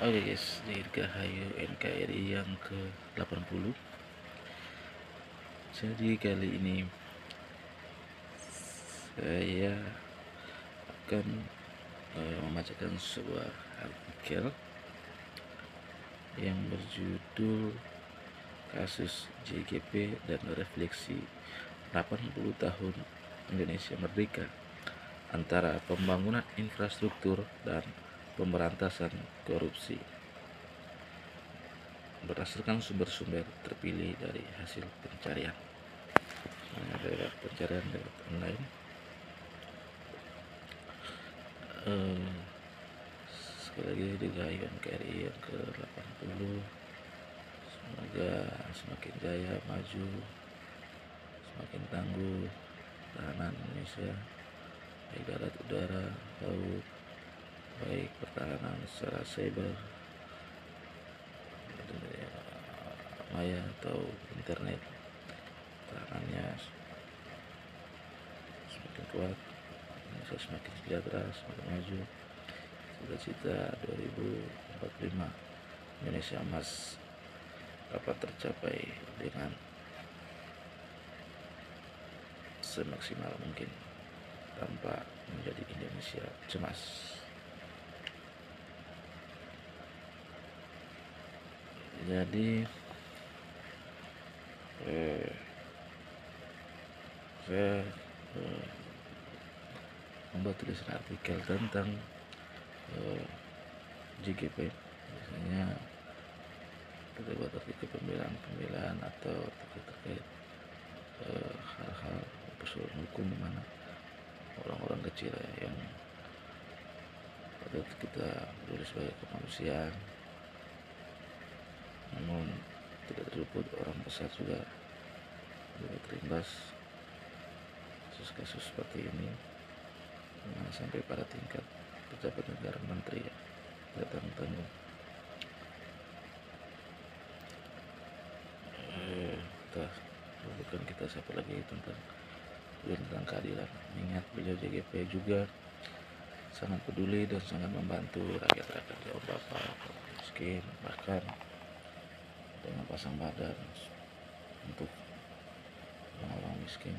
Oke guys, Dirgahayu NKRI yang ke-80. Jadi kali ini saya akan membacakan sebuah artikel yang berjudul Kasus JGP dan Refleksi 80 tahun Indonesia Merdeka antara pembangunan infrastruktur dan pemberantasan korupsi, berdasarkan sumber-sumber terpilih dari hasil pencarian lewat online. Sekali lagi Dirgahayu NKRI yang ke-80, semoga semakin jaya, maju, semakin tangguh pertahanan Indonesia, baik darat, udara, laut, baik pertahanan secara cyber, maya atau internet, pertahanannya semakin kuat, Indonesia semakin sejahtera, semakin maju. Cita-cita 2045 Indonesia emas dapat tercapai dengan semaksimal mungkin tanpa menjadi Indonesia cemas. Jadi saya membuat tulisan artikel tentang JGP. Biasanya kita buat artikel pembelaan atau terkait hal-hal persoalan hukum, di mana orang-orang kecil yang patut kita peduli sebagai kemanusiaan, namun tidak terluput orang besar juga terimbas kasus-kasus seperti ini, sampai pada tingkat pejabat negara, menteri datang temu. Bukan kita siapa lagi tentang keadilan, mengingat beliau JGP juga sangat peduli dan sangat membantu rakyat-rakyat Jawa Barat, miskin, bahkan dengan pasang badan untuk orang miskin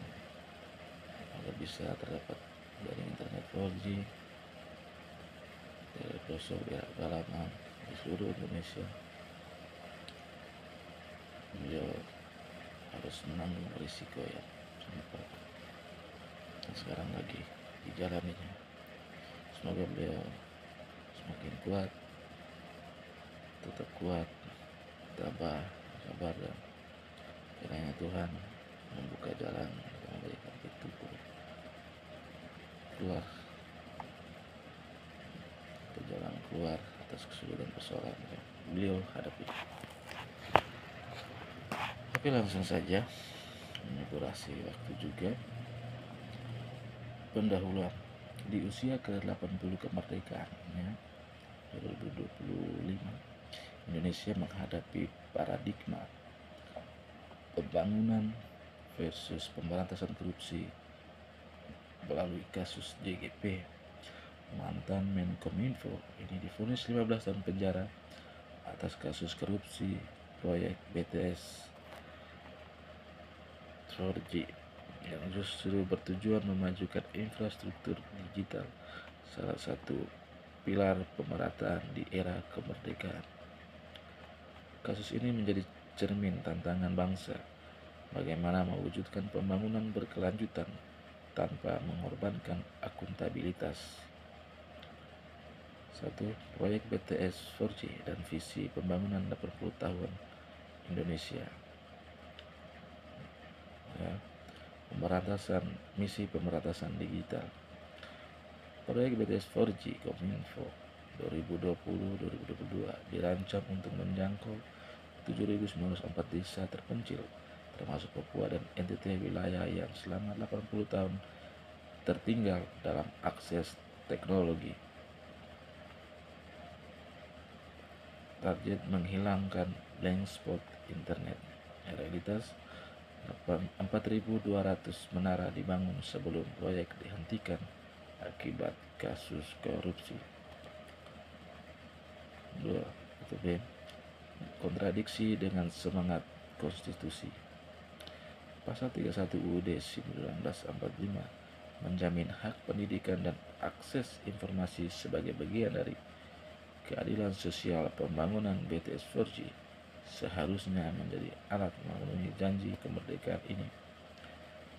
agar bisa terdapat jaringan internet 4G dari pelosok pedalaman di seluruh Indonesia. Beliau harus menanggung risiko yang sangat berat dan sekarang lagi dijalaninya. Semoga beliau semakin kuat, tetap kuat, tabah, sabar, dan kiranya Tuhan membuka jalan untuk memberikan itu keluar ke jalan keluar atas kesulitan persoalan yang beliau hadapi. Tapi langsung saja, ini durasi waktu juga. Pendahuluan di usia ke-80 kemerdekaannya 2025, Indonesia menghadapi paradigma pembangunan versus pemberantasan korupsi melalui kasus JGP. Mantan Menkominfo ini divonis 15 tahun penjara atas kasus korupsi proyek BTS 4G yang justru bertujuan memajukan infrastruktur digital, salah satu pilar pemerataan di era kemerdekaan. Kasus ini menjadi cermin tantangan bangsa, bagaimana mewujudkan pembangunan berkelanjutan tanpa mengorbankan akuntabilitas. 1. Proyek BTS 4G dan visi pembangunan 80 tahun Indonesia. Misi pemberantasan digital. Proyek BTS 4G Kominfo 2020-2022 dirancang untuk menjangkau 7.904 desa terpencil, termasuk Papua dan NTT, wilayah yang selama 80 tahun tertinggal dalam akses teknologi. Target menghilangkan blank spot internet. Realitas 4.200 menara dibangun sebelum proyek dihentikan akibat kasus korupsi. 2. 1B. Kontradiksi dengan semangat konstitusi. Pasal 31 UUD 1945 menjamin hak pendidikan dan akses informasi sebagai bagian dari keadilan sosial. Pembangunan BTS 4G seharusnya menjadi alat memenuhi janji kemerdekaan ini,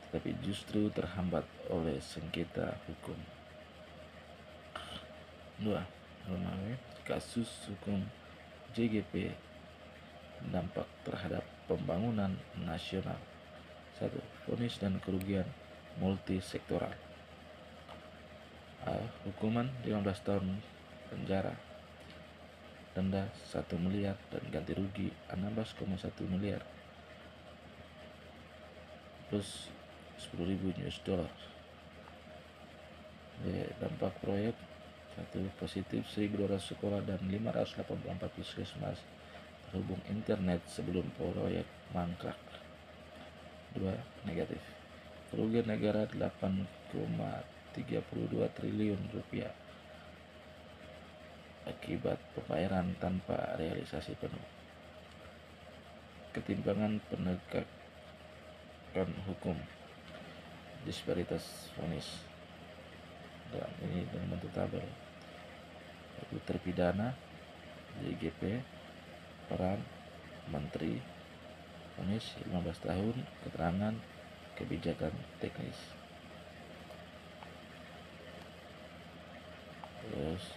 tetapi justru terhambat oleh sengketa hukum. 2. Kasus hukum JGP dampak terhadap pembangunan nasional. 1. Vonis dan kerugian multisektoral. A. Hukuman 15 tahun penjara, denda 1 miliar dan ganti rugi 16,1 miliar plus 10.000 US dollar. B. Dampak proyek. 1. Positif 1.200 sekolah dan 584 puskesmas terhubung internet sebelum proyek mangkrak. 2. Negatif. Kerugian negara 8,32 triliun rupiah akibat pembayaran tanpa realisasi penuh. Ketimpangan penegakan hukum, disparitas vonis. Ini dalam bentuk tabel. Yaitu terpidana, JGP, peran, menteri, vonis 15 tahun, keterangan, kebijakan teknis. Terus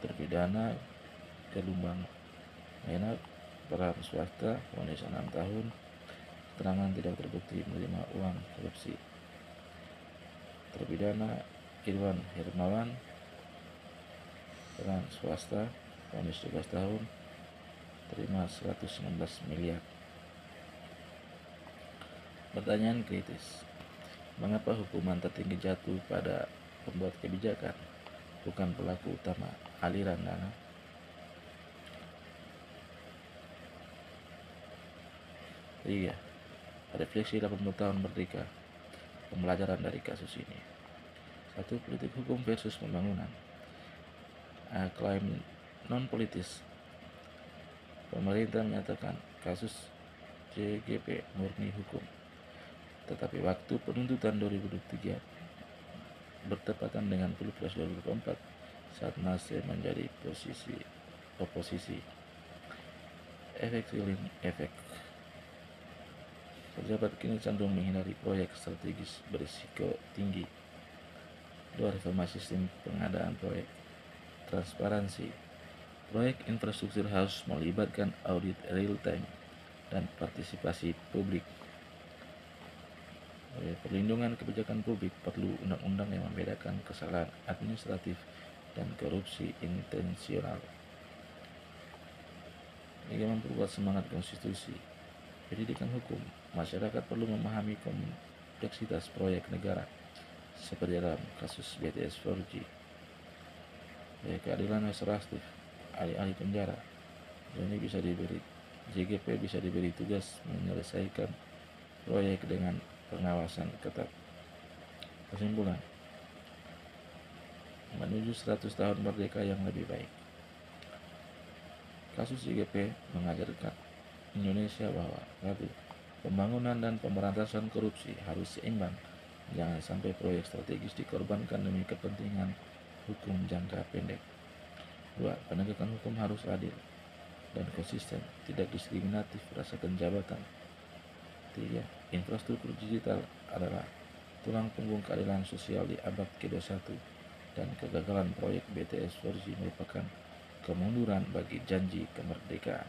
terpidana Gelombang Menak, peran swasta, vonis 6 tahun, keterangan tidak terbukti menerima uang korupsi. Terpidana Irwan Hermawan, peran swasta, vonis 12 tahun, terima 119 miliar. Pertanyaan kritis. Mengapa hukuman tertinggi jatuh pada pembuat kebijakan, bukan pelaku utama aliran dana? Iya, refleksi 80 tahun merdeka. Pembelajaran dari kasus ini. 1. Politik hukum versus pembangunan. Klaim non-politis. Pemerintah menyatakan kasus JGP murni hukum, tetapi waktu penuntutan 2023 bertepatan dengan Pilpres 2024 saat Nasdem menjadi oposisi. Efek ceiling efek. Pejabat kini cenderung menghindari proyek strategis berisiko tinggi. 2. Reformasi sistem pengadaan proyek. Transparansi. Proyek infrastruktur harus melibatkan audit real time dan partisipasi publik. Perlindungan kebijakan publik. Perlu undang-undang yang membedakan kesalahan administratif dan korupsi intensional. 3. Memperkuat semangat konstitusi. Pendidikan hukum. Masyarakat perlu memahami kompleksitas proyek negara seperti dalam kasus BTS 4G. Keadilan restoratif. Alih-alih penjara, JGP bisa diberi tugas menyelesaikan proyek dengan pengawasan ketat. Kesimpulan, menuju 100 tahun merdeka yang lebih baik. Kasus JGP mengajarkan Indonesia bahwa pembangunan dan pemberantasan korupsi harus seimbang. Jangan sampai proyek strategis dikorbankan demi kepentingan hukum jangka pendek. 2. Penegakan hukum harus adil dan konsisten, tidak diskriminatif berdasarkan jabatan. 3. Infrastruktur digital adalah tulang punggung keadilan sosial di abad ke-21 dan kegagalan proyek BTS 4G merupakan kemunduran bagi janji kemerdekaan.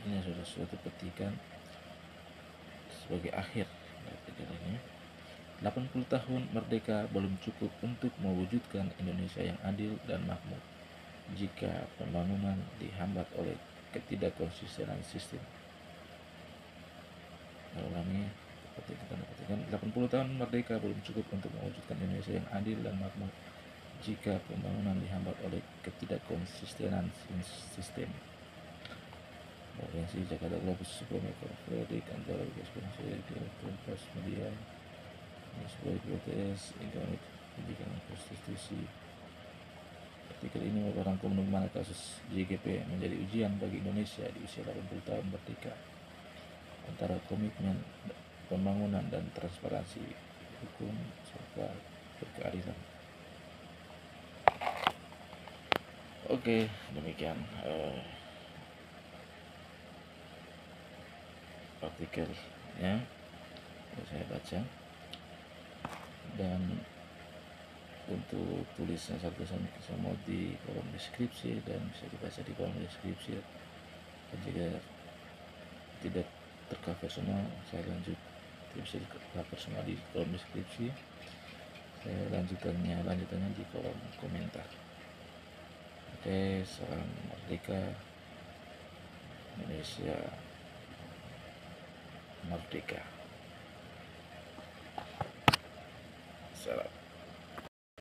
Ini sudah suatu petikan sebagai akhir dari petikan ini. 80 tahun merdeka belum cukup untuk mewujudkan Indonesia yang adil dan makmur jika pembangunan dihambat oleh ketidakkonsistenan sistem. Ulangi, petikan 80 tahun merdeka belum cukup untuk mewujudkan Indonesia yang adil dan makmur jika pembangunan dihambat oleh ketidakkonsistenan sistem. Provinsi Jakarta Globus Supermaker Freddy Kantor Konspirasi Kompas Media sebagai BTS Ekonomi Pendidikan Konstitusi Artikel ini merangkum bagaimana kasus JGP menjadi ujian bagi Indonesia di usia 80 tahun merdeka, antara komitmen pembangunan dan transparansi hukum serta berkeadilan. Oke, demikian artikelnya yang saya baca, dan untuk tulisnya satu sama di kolom deskripsi dan bisa dibaca di kolom deskripsi. Dan jika tidak tercover semua, saya lanjut, bisa tercover semua di kolom deskripsi, saya lanjutannya di kolom komentar. Oke, salam merdeka, Indonesia merdeka. Salam.